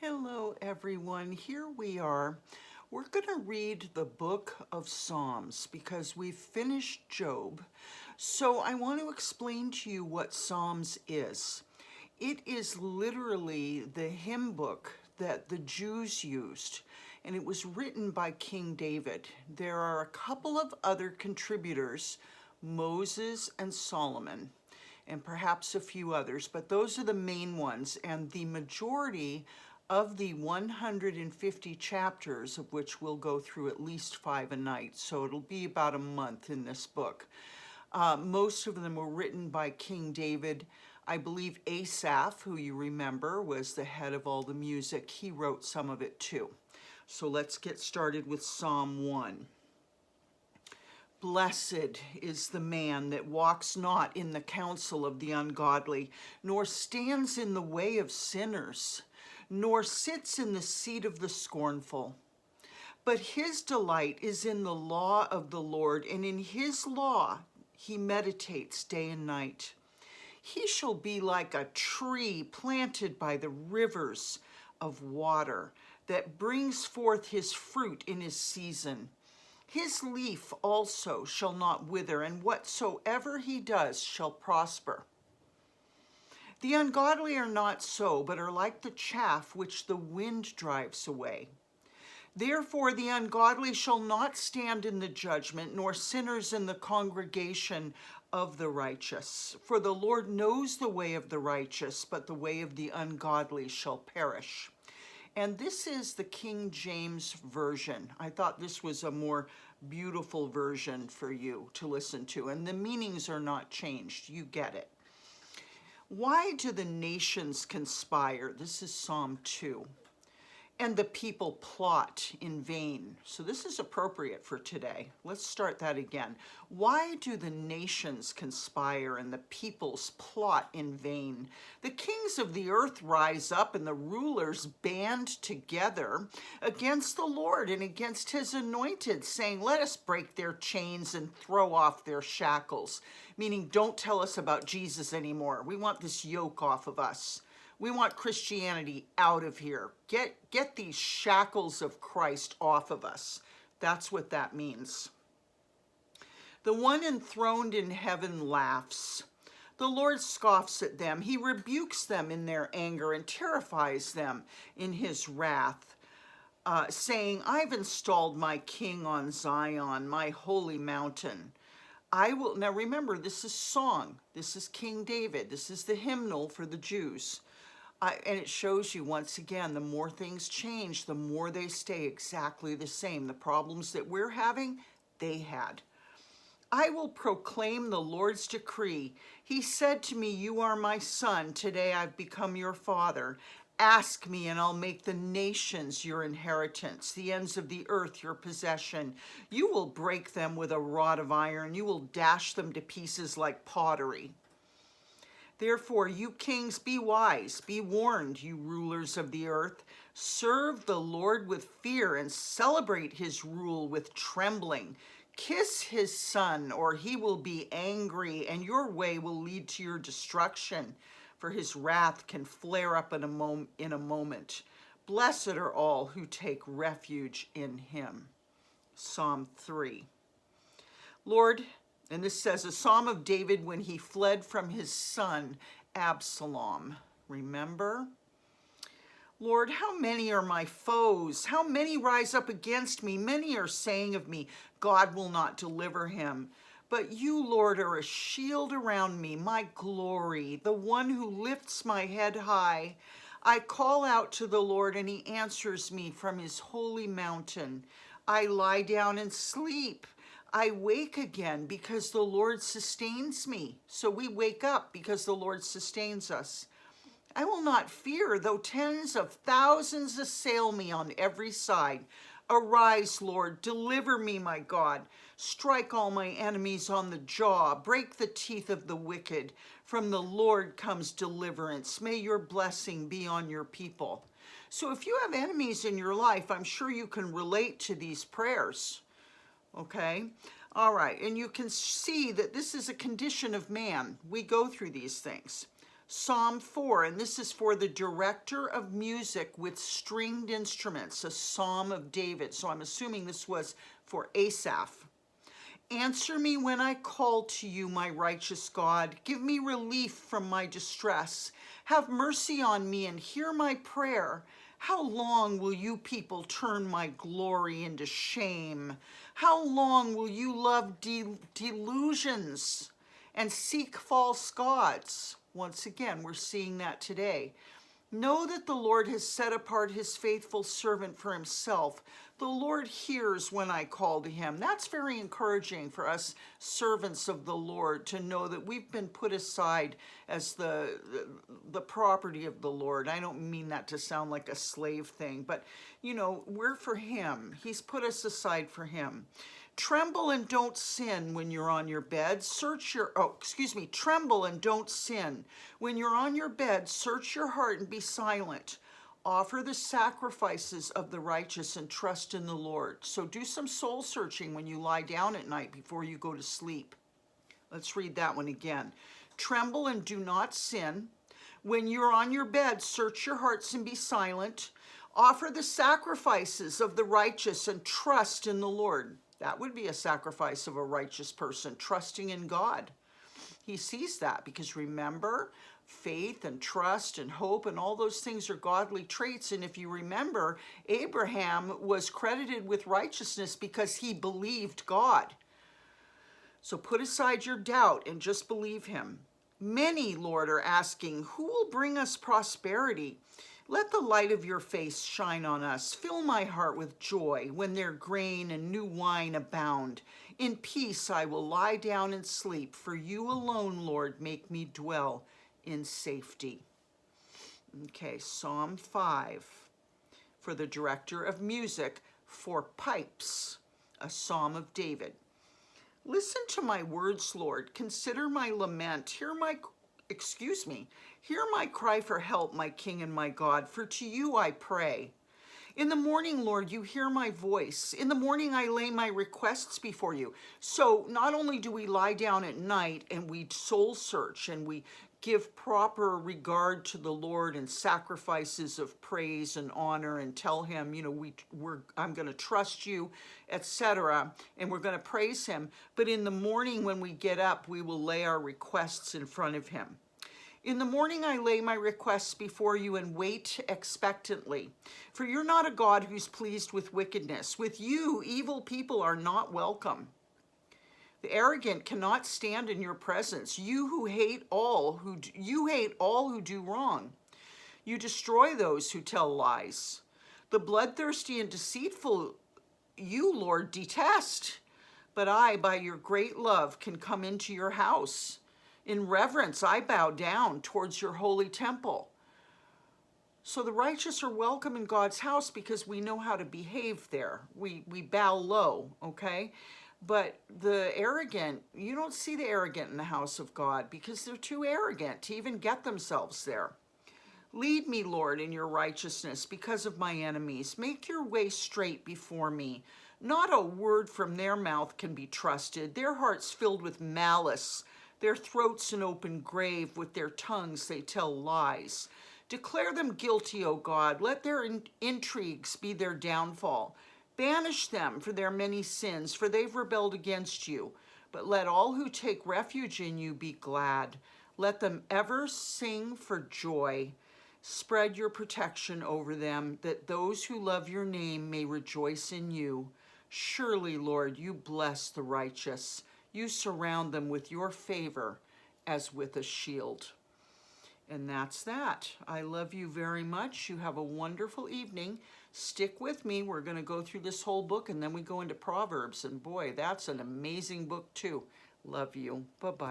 Hello, everyone. Here we are. We're going to read the book of Psalms because we've finished Job. So I want to explain to you what Psalms is. It is literally the hymn book that the Jews used, and it was written by King David. There are a couple of other contributors, Moses and Solomon, and perhaps a few others, but those are the main ones, and the majority of the 150 chapters, of which we'll go through at least 5 a night, so it'll be about a month in this book. Most of them were written by King David. I believe Asaph, who you remember was the head of all the music, he wrote some of it too. So let's get started with Psalm 1. Blessed is the man that walks not in the counsel of the ungodly, nor stands in the way of sinners, nor sits in the seat of the scornful. But his delight is in the law of the Lord, and in his law he meditates day and night. He shall be like a tree planted by the rivers of water, that brings forth his fruit in his season. His leaf also shall not wither, and whatsoever he does shall prosper. The ungodly are not so, but are like the chaff which the wind drives away. Therefore the ungodly shall not stand in the judgment, nor sinners in the congregation of the righteous. For the Lord knows the way of the righteous, but the way of the ungodly shall perish. And this is the King James Version. I thought this was a more beautiful version for you to listen to, and the meanings are not changed. You get it. Why do the nations conspire? This is Psalm 2. And the people plot in vain. So this is appropriate for today. Let's start that again. Why do the nations conspire and the peoples plot in vain? The kings of the earth rise up and the rulers band together against the Lord and against his anointed, saying, let us break their chains and throw off their shackles. Meaning, don't tell us about Jesus anymore. We want this yoke off of us. We want Christianity out of here. Get these shackles of Christ off of us. That's what that means. The one enthroned in heaven laughs. The Lord scoffs at them. He rebukes them in their anger and terrifies them in his wrath, saying, I've installed my king on Zion, my holy mountain. I will, now remember, this is song. This is King David. This is the hymnal for the Jews. And it shows you, once again, the more things change, the more they stay exactly the same. The problems that we're having, they had. I will proclaim the Lord's decree. He said to me, you are my son. Today I've become your father. Ask me, and I'll make the nations your inheritance, the ends of the earth your possession. You will break them with a rod of iron. You will dash them to pieces like pottery. Therefore, you kings, be wise, be warned, you rulers of the earth. Serve the Lord with fear and celebrate his rule with trembling. Kiss his son, or he will be angry, and your way will lead to your destruction, for his wrath can flare up in a moment. Blessed are all who take refuge in him. Psalm 3. Lord, and this says, a psalm of David when he fled from his son Absalom. Remember? Lord, how many are my foes? How many rise up against me? Many are saying of me, God will not deliver him. But you, Lord, are a shield around me, my glory, the one who lifts my head high. I call out to the Lord, and he answers me from his holy mountain. I lie down and sleep. I wake again because the Lord sustains me. So we wake up because the Lord sustains us. I will not fear, though tens of thousands assail me on every side. Arise, Lord, deliver me, my God. Strike all my enemies on the jaw. Break the teeth of the wicked. From the Lord comes deliverance. May your blessing be on your people. So if you have enemies in your life, I'm sure you can relate to these prayers. Okay, all right, and you can see that this is a condition of man. We go through these things. Psalm 4, and this is for the director of music with stringed instruments, a Psalm of David. So I'm assuming this was for Asaph. Answer me when I call to you, my righteous God. Give me relief from my distress. Have mercy on me and hear my prayer. How long will you people turn my glory into shame? How long will you love delusions and seek false gods? Once again, we're seeing that today. Know that the Lord has set apart his faithful servant for himself. The Lord hears when I call to him. That's very encouraging for us servants of the Lord to know that we've been put aside as the property of the Lord. I don't mean that to sound like a slave thing, but you know, we're for him. He's put us aside for him. Tremble and don't sin when you're on your bed. Tremble and don't sin. When you're on your bed, search your heart and be silent. Offer the sacrifices of the righteous and trust in the Lord. So do some soul searching when you lie down at night before you go to sleep. Let's read that one again. Tremble and do not sin. When you're on your bed, search your hearts and be silent. Offer the sacrifices of the righteous and trust in the Lord. That would be a sacrifice of a righteous person, trusting in God. He sees that because remember, faith and trust and hope and all those things are godly traits. And if you remember, Abraham was credited with righteousness because he believed God. So put aside your doubt and just believe him. Many, Lord, are asking, who will bring us prosperity? Let the light of your face shine on us. Fill my heart with joy when their grain and new wine abound. In peace I will lie down and sleep, for you alone, Lord, make me dwell in safety. Okay, Psalm 5 for the director of music for pipes, a Psalm of David. Listen to my words, Lord. Consider my lament. Hear my cry for help, my King and my God, for to you I pray. In the morning, Lord, you hear my voice. In the morning, I lay my requests before you. So not only do we lie down at night and we soul search and we give proper regard to the Lord and sacrifices of praise and honor and tell him, you know, I'm going to trust you, etc. And we're going to praise him. But in the morning when we get up, we will lay our requests in front of him. In the morning I lay my requests before you and wait expectantly. For you're not a God who's pleased with wickedness. With you, evil people are not welcome. The arrogant cannot stand in your presence. You hate all who do wrong. You destroy those who tell lies. The bloodthirsty and deceitful you, Lord, detest. But I, by your great love, can come into your house. In reverence, I bow down towards your holy temple. So the righteous are welcome in God's house because we know how to behave there. We bow low, okay? But the arrogant, you don't see the arrogant in the house of God because they're too arrogant to even get themselves there. Lead me, Lord, in your righteousness because of my enemies. Make your way straight before me. Not a word from their mouth can be trusted. Their hearts filled with malice. Their throats an open grave, with their tongues they tell lies. Declare them guilty, O God. Let their intrigues be their downfall. Banish them for their many sins, for they've rebelled against you. But let all who take refuge in you be glad. Let them ever sing for joy. Spread your protection over them, that those who love your name may rejoice in you. Surely, Lord, you bless the righteous. You surround them with your favor as with a shield. And that's that. I love you very much. You have a wonderful evening. Stick with me. We're going to go through this whole book and then we go into Proverbs. And boy, that's an amazing book too. Love you. Bye-bye.